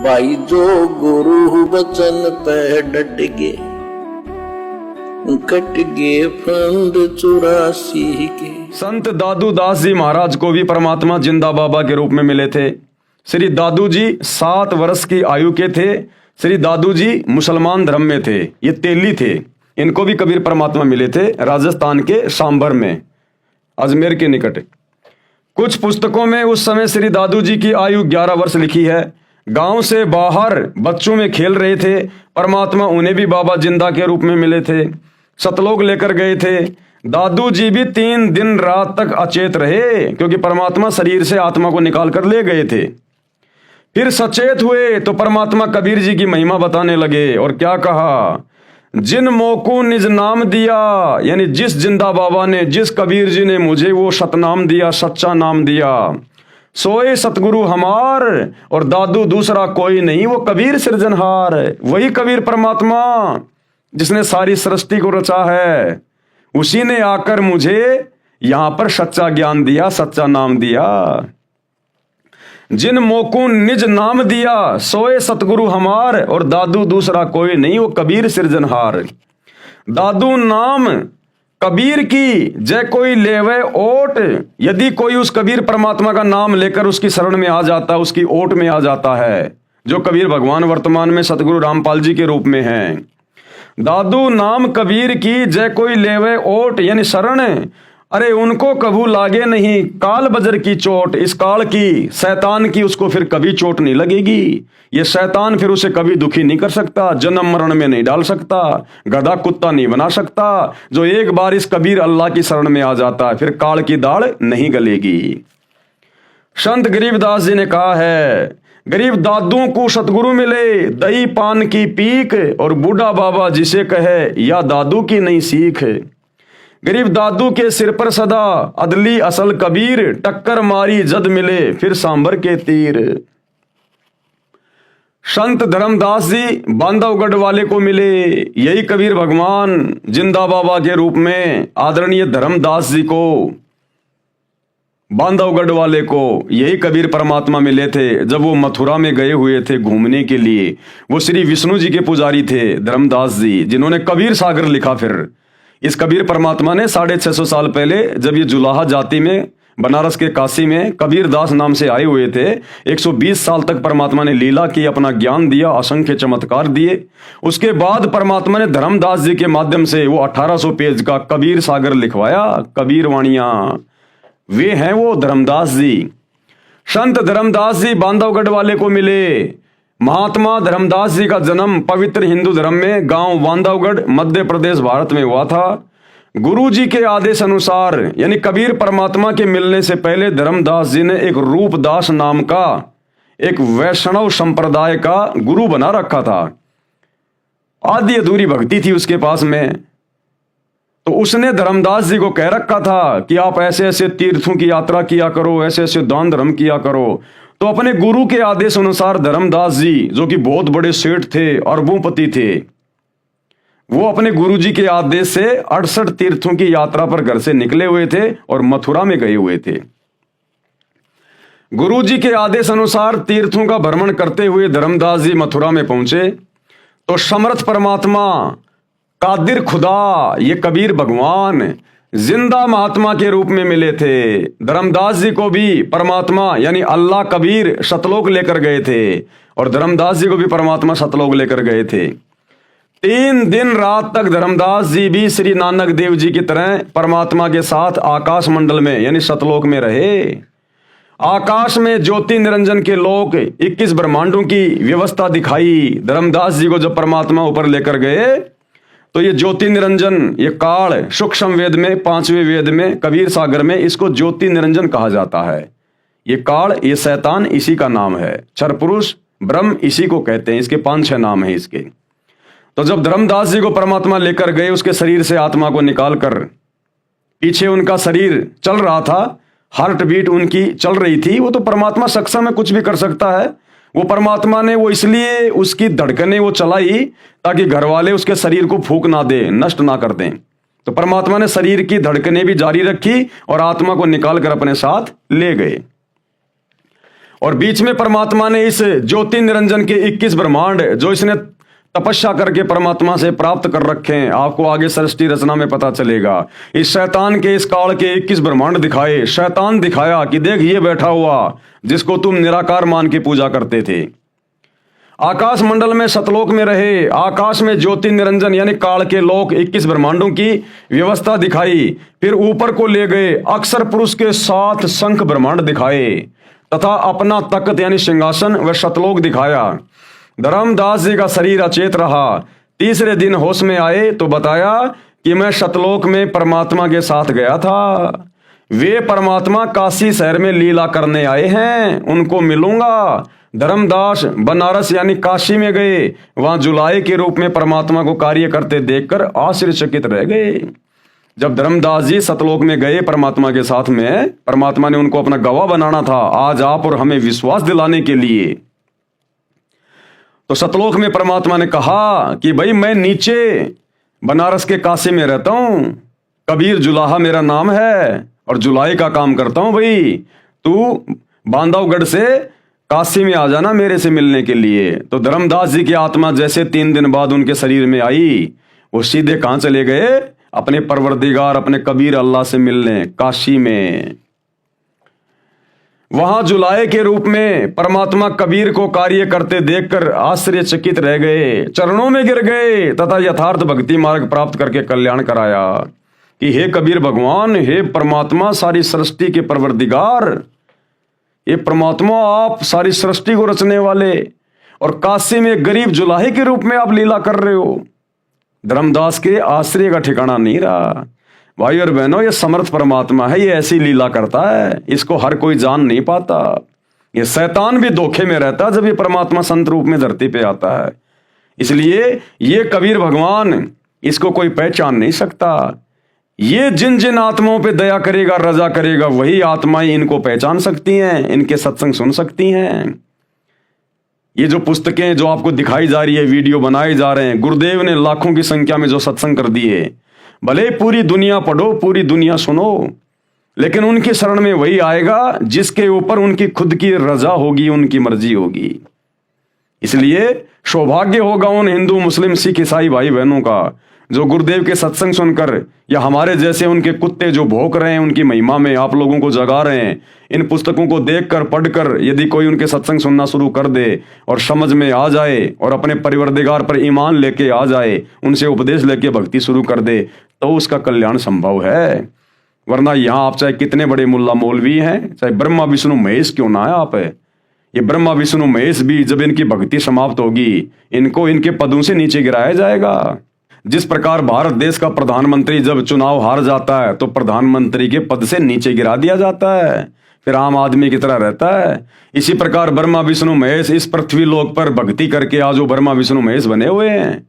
भाई जो गुरु बचन पे डट गे, कट गे फंड 84 के। संत दादू दास जी महाराज को भी परमात्मा जिंदा बाबा के रूप में मिले थे। श्री दादू जी 7 वर्ष की आयु के थे। श्री दादू जी मुसलमान धर्म में थे, ये तेली थे। इनको भी कबीर परमात्मा मिले थे राजस्थान के सांबर में, अजमेर के निकट। कुछ पुस्तकों में उस समय श्री दादू जी की आयु 11 वर्ष लिखी है। गांव से बाहर बच्चों में खेल रहे थे, परमात्मा उन्हें भी बाबा जिंदा के रूप में मिले थे, सतलोक लेकर गए थे। दादू जी भी 3 दिन रात तक अचेत रहे, क्योंकि परमात्मा शरीर से आत्मा को निकाल कर ले गए थे। फिर सचेत हुए तो परमात्मा कबीर जी की महिमा बताने लगे और क्या कहा, जिन मोको निज नाम दिया, यानी जिस जिंदा बाबा ने, जिस कबीर जी ने मुझे वो सतनाम दिया, सच्चा नाम दिया, सोए सतगुरु हमार, और दादू दूसरा कोई नहीं, वो कबीर सृजनहार। वही कबीर परमात्मा जिसने सारी सृष्टि को रचा है, उसी ने आकर मुझे यहां पर सच्चा ज्ञान दिया, सच्चा नाम दिया। जिन मोकू निज नाम दिया, सोए सतगुरु हमार, और दादू दूसरा कोई नहीं, वो कबीर सृजनहार। दादू नाम कबीर की जय कोई लेवे ओट, यदि कोई उस कबीर परमात्मा का नाम लेकर उसकी शरण में आ जाता, उसकी ओट में आ जाता है, जो कबीर भगवान वर्तमान में सतगुरु रामपाल जी के रूप में हैं। दादू नाम कबीर की जय कोई लेवे ओट, यानी शरण, अरे उनको कभू लागे नहीं काल बजर की चोट। इस काल की, शैतान की, उसको फिर कभी चोट नहीं लगेगी। ये शैतान फिर उसे कभी दुखी नहीं कर सकता, जन्म मरण में नहीं डाल सकता, गधा कुत्ता नहीं बना सकता। जो एक बार इस कबीर अल्लाह की शरण में आ जाता है, फिर काल की दाढ़ नहीं गलेगी। संत गरीबदास जी ने कहा है, गरीब दादू को सतगुरु मिले दही पान की पीक, और बूढ़ा बाबा जिसे कहे या दादू की नहीं सीख। गरीब दादू के सिर पर सदा अदली असल कबीर, टक्कर मारी जद मिले फिर सांबर के तीर। संत धर्मदास जी बांधवगढ़ वाले को मिले, यही कबीर भगवान जिंदा बाबा के रूप में आदरणीय धर्मदास जी को, बांधवगढ़ वाले को, यही कबीर परमात्मा मिले थे जब वो मथुरा में गए हुए थे घूमने के लिए। वो श्री विष्णु जी के पुजारी थे धर्मदास जी, जिन्होंने कबीर सागर लिखा। फिर इस कबीर परमात्मा ने 650 साल पहले, जब ये जुलाहा जाति में बनारस के काशी में कबीर दास नाम से आए हुए थे, 120 साल तक परमात्मा ने लीला की, अपना ज्ञान दिया, असंख्य चमत्कार दिए। उसके बाद परमात्मा ने धर्मदास जी के माध्यम से वो 1800 पेज का कबीर सागर लिखवाया, कबीर वाणियां। वे हैं वो धर्मदास जी। संत धर्मदास जी बांधवगढ़ वाले को मिले। महात्मा धर्मदास जी का जन्म पवित्र हिंदू धर्म में गांव बांधवगढ़ मध्य प्रदेश भारत में हुआ था। गुरु जी के आदेश अनुसार, यानी कबीर परमात्मा के मिलने से पहले धर्मदास जी ने एक रूपदास नाम का एक वैष्णव संप्रदाय का गुरु बना रखा था। आधी अधूरी भक्ति थी उसके पास में, तो उसने धर्मदास जी को कह रखा था कि आप ऐसे ऐसे तीर्थों की यात्रा किया करो, ऐसे ऐसे दान धर्म किया करो। तो अपने गुरु के आदेश अनुसार धर्मदास जी, जो कि बहुत बड़े सेठ थे, अरबोंपति थे, वो अपने गुरु जी के आदेश से 68 तीर्थों की यात्रा पर घर से निकले हुए थे और मथुरा में गए हुए थे। गुरु जी के आदेश अनुसार तीर्थों का भ्रमण करते हुए धर्मदास जी मथुरा में पहुंचे, तो समर्थ परमात्मा, कादिर खुदा, ये कबीर भगवान जिंदा महात्मा के रूप में मिले थे। धर्मदास जी को भी परमात्मा यानी अल्लाह कबीर सतलोक लेकर गए थे, और धर्मदास जी को भी परमात्मा सतलोक लेकर गए थे। 3 दिन रात तक धर्मदास जी भी श्री नानक देव जी की तरह परमात्मा के साथ आकाश मंडल में यानी सतलोक में रहे। आकाश में ज्योति निरंजन के लोक 21 ब्रह्मांडों की व्यवस्था दिखाई। धर्मदास जी को जब परमात्मा ऊपर लेकर गए, तो ये ज्योति निरंजन, ये काल, सूक्ष्म वेद में 5वें वेद में कबीर सागर में इसको ज्योति निरंजन कहा जाता है। ये काल, ये शैतान, इसी का नाम है। क्षर पुरुष ब्रह्म इसी को कहते हैं। इसके 5-6 नाम हैं इसके। तो जब धर्मदास जी को परमात्मा लेकर गए, उसके शरीर से आत्मा को निकालकर, पीछे उनका शरीर चल रहा था, हार्ट बीट उनकी चल रही थी। वो तो परमात्मा सक्षम है, कुछ भी कर सकता है। वो परमात्मा ने वो इसलिए उसकी धड़कनें वो चलाई ताकि घर वाले उसके शरीर को फूंक ना दे, नष्ट ना कर दें। तो परमात्मा ने शरीर की धड़कनें भी जारी रखी और आत्मा को निकाल कर अपने साथ ले गए। और बीच में परमात्मा ने इस ज्योति निरंजन के 21 ब्रह्मांड जो इसने तपस्या करके परमात्मा से प्राप्त कर रखे हैं, आपको आगे सृष्टि रचना में पता चलेगा। इस शैतान के इस काल के 21 ब्रह्मांड दिखाए। शैतान दिखाया कि देख ये बैठा हुआ जिसको तुम निराकार मान के पूजा करते थे। आकाश मंडल में सतलोक में रहे, आकाश में ज्योति निरंजन यानी काल के लोक 21 ब्रह्मांडों की व्यवस्था दिखाई। फिर ऊपर को ले गए, अक्षर पुरुष के 7 शंख ब्रह्मांड दिखाए तथा अपना तख्त यानी सिंहासन व सतलोक दिखाया। धर्मदास जी का शरीर अचेत रहा। तीसरे दिन होश में आए तो बताया कि मैं सतलोक में परमात्मा के साथ गया था। वे परमात्मा काशी शहर में लीला करने आए हैं, उनको मिलूंगा। धर्मदास बनारस यानी काशी में गए, वहां जुलाई के रूप में परमात्मा को कार्य करते देखकर आश्चर्यचकित रह गए। जब धर्मदास जी सतलोक में गए परमात्मा के साथ में, परमात्मा ने उनको अपना गवाह बनाना था आज आप और हमें विश्वास दिलाने के लिए। तो सतलोक में परमात्मा ने कहा कि भाई मैं नीचे बनारस के काशी में रहता हूं, कबीर जुलाहा मेरा नाम है और जुलाई का काम करता हूं। भाई तू बांधवगढ़ से काशी में आ जाना मेरे से मिलने के लिए। तो धर्मदास जी की आत्मा जैसे 3 दिन बाद उनके शरीर में आई, वो सीधे कहां चले गए? अपने परवरदिगार अपने कबीर अल्लाह से मिलने काशी में। वहां जुलाए के रूप में परमात्मा कबीर को कार्य करते देखकर आश्चर्यचकित रह गए, चरणों में गिर गए तथा यथार्थ भक्ति मार्ग प्राप्त करके कल्याण कराया कि हे कबीर भगवान, हे परमात्मा सारी सृष्टि के परवरदिगार, ये परमात्मा आप सारी सृष्टि को रचने वाले और काशी में गरीब जुलाहे के रूप में आप लीला कर रहे हो। धर्मदास के आश्चर्य का ठिकाना नहीं रहा। भाई और बहनों, ये समर्थ परमात्मा है, ये ऐसी लीला करता है, इसको हर कोई जान नहीं पाता। ये शैतान भी धोखे में रहता है जब ये परमात्मा संत रूप में धरती पे आता है। इसलिए ये कबीर भगवान, इसको कोई पहचान नहीं सकता। ये जिन जिन आत्माओं पे दया करेगा, रजा करेगा, वही आत्माएं इनको पहचान सकती हैं, इनके सत्संग सुन सकती हैं। ये जो पुस्तकें जो आपको दिखाई जा रही है, वीडियो बनाए जा रहे हैं, गुरुदेव ने लाखों की संख्या में जो सत्संग कर दिए, भले पूरी दुनिया पढ़ो, पूरी दुनिया सुनो, लेकिन उनकी शरण में वही आएगा जिसके ऊपर उनकी खुद की रजा होगी, उनकी मर्जी होगी। इसलिए सौभाग्य होगा उन हिंदू मुस्लिम सिख ईसाई भाई बहनों का जो गुरुदेव के सत्संग सुनकर या हमारे जैसे उनके कुत्ते जो भौंक रहे हैं उनकी महिमा में आप लोगों को जगा रहे हैं, इन पुस्तकों को देखकर पढ़कर यदि कोई उनके सत्संग सुनना शुरू कर दे और समझ में आ जाए और अपने परिवरदिगार पर ईमान लेके आ जाए, उनसे उपदेश लेके भक्ति शुरू कर दे, तो उसका कल्याण संभव है। वरना यहाँ आप चाहे कितने बड़े मुल्ला मौलवी हैं, चाहे ब्रह्मा विष्णु महेश क्यों ना है आप, ये ब्रह्मा विष्णु महेश भी जब इनकी भक्ति समाप्त होगी, इनको इनके पदों से नीचे गिराया जाएगा। जिस प्रकार भारत देश का प्रधानमंत्री जब चुनाव हार जाता है तो प्रधानमंत्री के पद से नीचे गिरा दिया जाता है, फिर आम आदमी की तरह रहता है। इसी प्रकार ब्रह्मा विष्णु महेश इस पृथ्वी लोक पर भक्ति करके आज वो ब्रह्मा विष्णु महेश बने हुए हैं।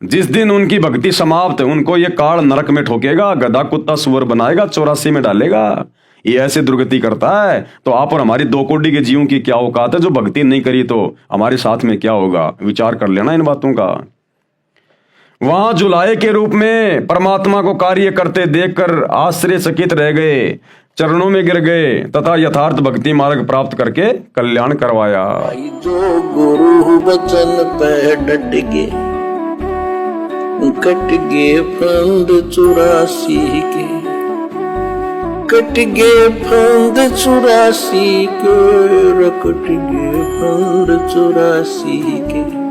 जिस दिन उनकी भक्ति समाप्त, उनको ये काल नरक में ठोकेगा, गधा कुत्ता सुअर बनाएगा, 84 में डालेगा। ये ऐसे दुर्गति करता है। तो आप और हमारी 2 कोटि के जीवों की क्या औकात है? जो भक्ति नहीं करी तो हमारे साथ में क्या होगा? विचार कर लेना इन बातों का। वहां जुलाहे के रूप में परमात्मा को कार्य करते देखकर आश्चर्यचकित रह गए, चरणों में गिर गए तथा यथार्थ भक्ति मार्ग प्राप्त करके कल्याण करवाया। जो गुरु वचन पे डट गे, कट गे फंद 84 के, कट गे फंद 84 के, कट गे फंद 84 के।